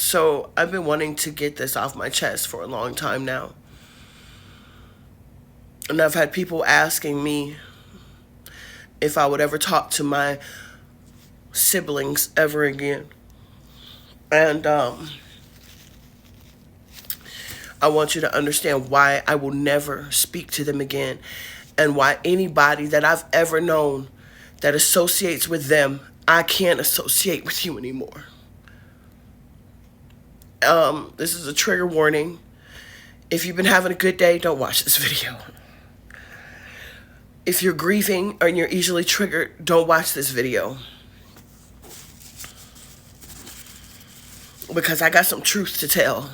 So I've been wanting to get this off my chest for a long time now. And I've had people asking me if I would ever talk to my siblings ever again. And I want you to understand why I will never speak to them again, and why anybody that I've ever known that associates with them, I can't associate with you anymore. This is a trigger warning. If you've been having a good day, don't watch this video. If you're grieving and you're easily triggered, don't watch this video. Because I got some truth to tell.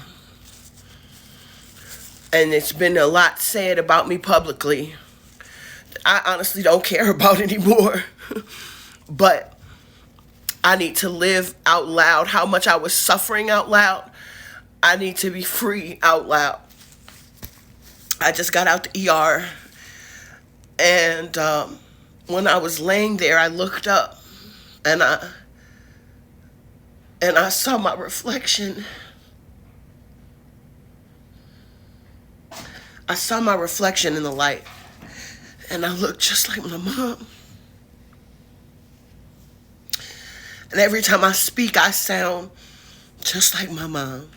And it's been a lot said about me publicly that I honestly don't care about anymore. But I need to live out loud how much I was suffering out loud. I need to be free out loud. I just got out the ER. And when I was laying there, I looked up and I saw my reflection. I saw my reflection in the light, and I looked just like my mom. And every time I speak, I sound just like my mom.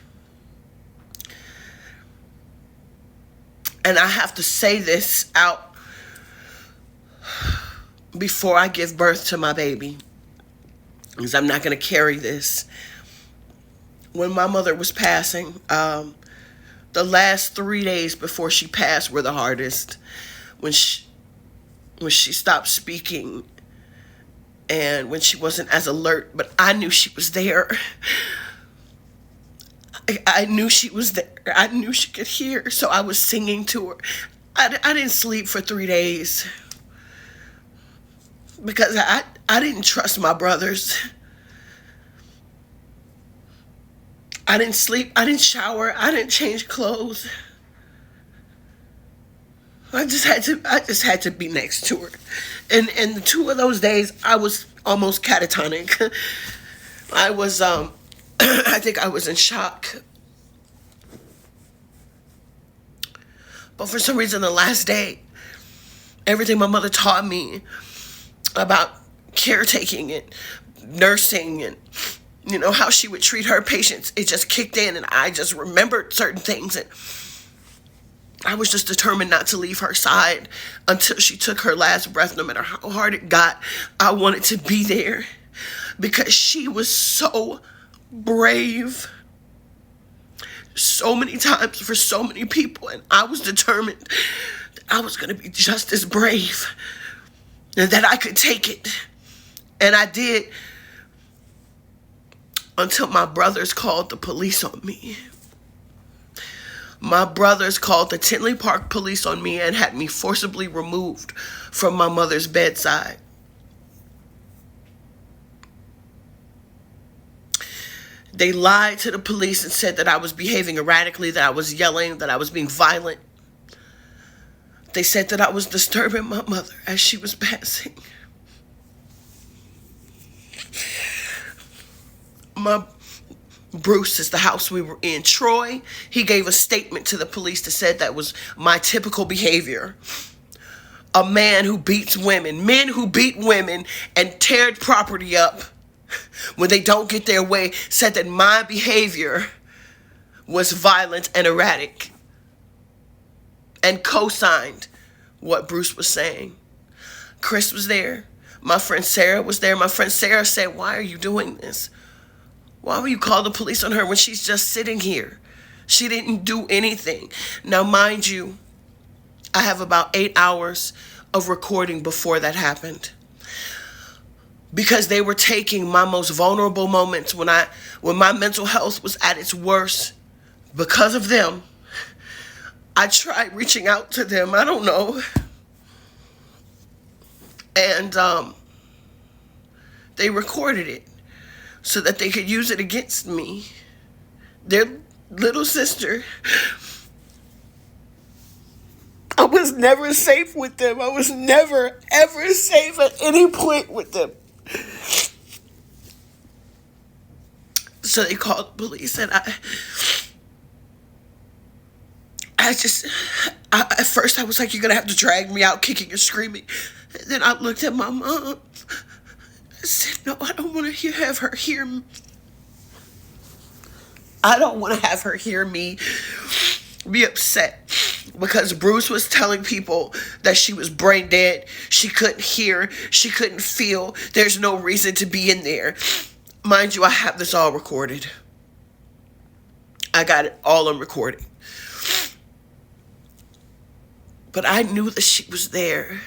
And I have to say this out before I give birth to my baby, because I'm not going to carry this. When my mother was passing, the last 3 days before she passed were the hardest. When she stopped speaking and when she wasn't as alert, but I knew she was there. I knew she was there. I knew she could hear, so I was singing to her. I didn't sleep for 3 days because I didn't trust my brothers. I didn't sleep. I didn't shower. I didn't change clothes. I just had to be next to her. And the 2 of those days, I was almost catatonic. I was, I think I was in shock. But for some reason, the last day, everything my mother taught me about caretaking and nursing and, you know, how she would treat her patients, it just kicked in, and I just remembered certain things, and I was just determined not to leave her side until she took her last breath. No matter how hard it got, I wanted to be there because she was so brave so many times for so many people, and I was determined that I was going to be just as brave and that I could take it. And I did, until my brothers called the police on me. My brothers called the Tinley Park police on me and had me forcibly removed from my mother's bedside. They lied to the police and said that I was behaving erratically, that I was yelling, that I was being violent. They said that I was disturbing my mother as she was passing. Bruce is the house we were in. Troy, he gave a statement to the police that said that was my typical behavior. A man who beats women, men who beat women and tear property up when they don't get their way, said that my behavior was violent and erratic, and co-signed what Bruce was saying. Chris was there. My friend Sarah was there. My friend Sarah said, "Why are you doing this? Why will you call the police on her when she's just sitting here? She didn't do anything." Now, mind you, I have about 8 hours of recording before that happened, because they were taking my most vulnerable moments when my mental health was at its worst. Because of them, I tried reaching out to them. I don't know. And they recorded it so that they could use it against me. Their little sister. I was never safe with them. I was never, ever safe at any point with them. So they called the police, and at first I was like, you're gonna have to drag me out kicking and screaming. And then I looked at my mom. I said, no, I don't want to have her hear me. I don't want to have her hear me be upset because Bruce was telling people that she was brain dead. She couldn't hear. She couldn't feel. There's no reason to be in there. Mind you, I have this all recorded. I got it all on recording. But I knew that she was there.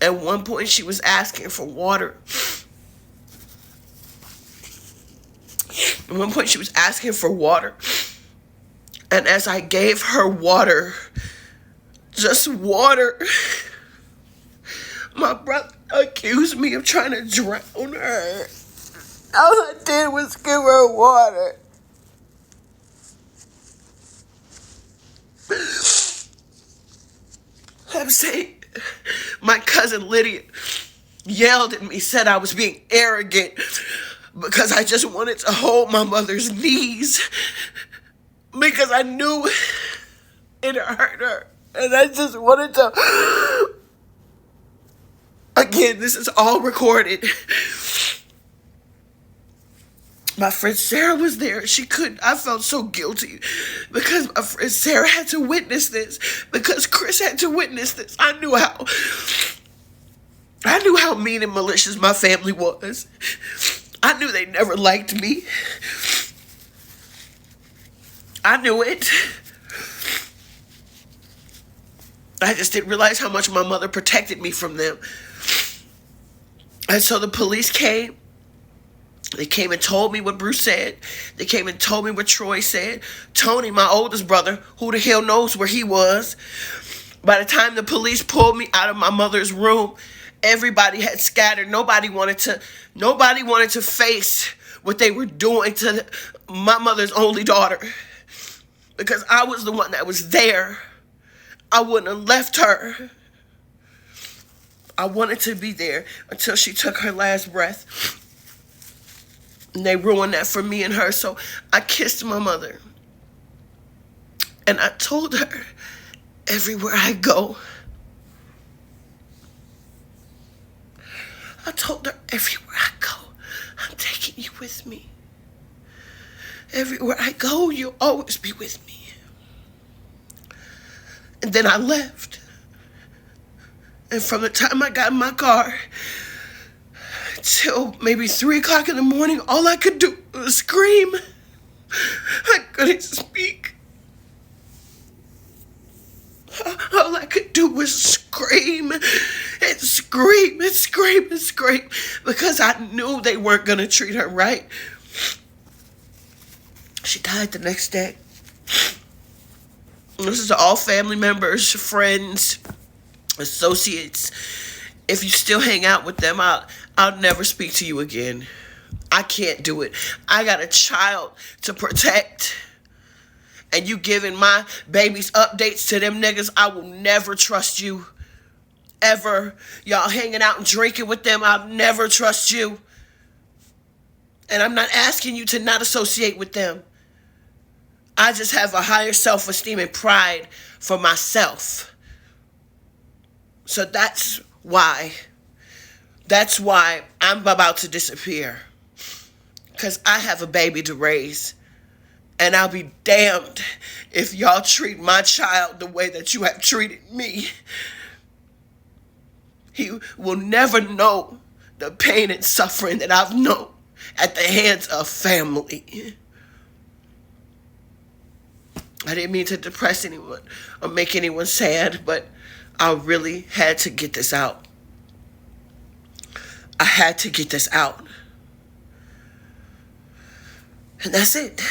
At one point, she was asking for water. At one point, she was asking for water. And as I gave her water, just water, my brother accused me of trying to drown her. All I did was give her water. I'm saying, my cousin Lydia yelled at me, said I was being arrogant because I just wanted to hold my mother's knees because I knew it hurt her. And I just wanted to... Again, this is all recorded. My friend Sarah was there. She couldn't. I felt so guilty because my friend Sarah had to witness this, because Chris had to witness this. I knew how mean and malicious my family was. I knew they never liked me. I knew it. I just didn't realize how much my mother protected me from them. And so the police came. They came and told me what Bruce said. They came and told me what Troy said. Tony, my oldest brother, who the hell knows where he was. By the time the police pulled me out of my mother's room, everybody had scattered. Nobody wanted to face what they were doing to my mother's only daughter. Because I was the one that was there. I wouldn't have left her. I wanted to be there until she took her last breath. And they ruined that for me and her. So I kissed my mother. And I told her, everywhere I go, I told her, everywhere I go, I'm taking you with me. Everywhere I go, you'll always be with me. And then I left. And from the time I got in my car till maybe 3 o'clock in the morning, all I could do was scream. I couldn't speak. All I could do was scream and scream and scream and scream because I knew they weren't going to treat her right. She died the next day. This is all family members, friends, associates. If you still hang out with them, I'll never speak to you again. I can't do it. I got a child to protect. And you giving my babies updates to them niggas, I will never trust you. Ever. Y'all hanging out and drinking with them, I'll never trust you. And I'm not asking you to not associate with them. I just have a higher self-esteem and pride for myself. So that's why I'm about to disappear. Because I have a baby to raise. And I'll be damned if y'all treat my child the way that you have treated me. He will never know the pain and suffering that I've known at the hands of family. I didn't mean to depress anyone or make anyone sad, but I really had to get this out. I had to get this out. And that's it.